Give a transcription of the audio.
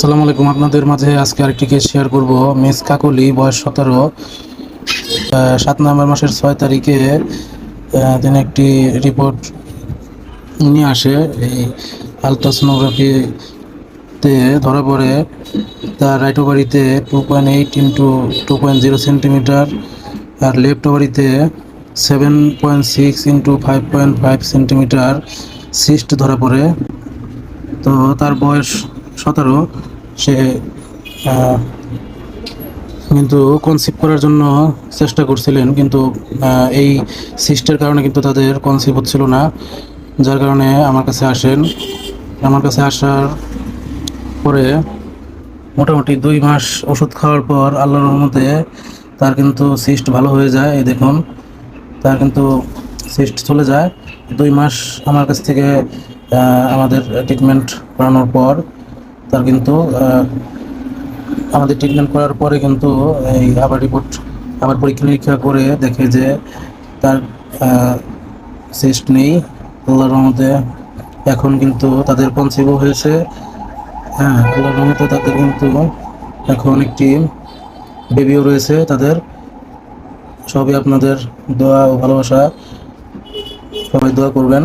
আসসালামু আলাইকুম। আপনাদের মাঝে আজকে আরেকটি কেস শেয়ার করব। মিস কাকলি, বয়স 17, 7 নভেম্বর মাসের 6 তারিখে তিনি একটি রিপোর্ট নিয়ে আসে। এই আলট্রাসোনোগ্রাফিতে ধরা পড়ে তার রাইট ওভারিতে 2.8 ইন্টু 2.0 সেন্টিমিটার আর লেফট ওভারিতে 7.6 ইন্টু 5.5 সেন্টিমিটার সিস্ট ধরা পড়ে। তো তার বয়স 17। সে কিন্তু কনসিভ করার জন্য চেষ্টা করছিলেন, কিন্তু এই সিস্টের কারণে কিন্তু তাদের কনসিভ হচ্ছিল না, যার কারণে আমার কাছে আসেন। আমার কাছে আসার পরে মোটামুটি 2 মাস ওষুধ খাওয়ার পর আল্লাহর রহমতে তার কিন্তু সিস্ট ভালো হয়ে যায়। এই দেখুন, তার কিন্তু সিস্ট চলে যায় 2 মাস আমার কাছ থেকে আমাদের ট্রিটমেন্ট করানোর পর। তার কিন্তু আমাদের ট্রিটমেন্ট করার পরে কিন্তু এই আবার পরীক্ষা নিরীক্ষা করে দেখে যে তার সিস্ট নেই আল্লাহর রহমতে। এখন কিন্তু তাদের কনসিভও হয়েছে। হ্যাঁ, আল্লাহর রহমতে তাদের কিন্তু এখন একটি বেবিও রয়েছে তাদের। সবই আপনাদের দোয়া ও ভালোবাসা, সবাই দোয়া করবেন।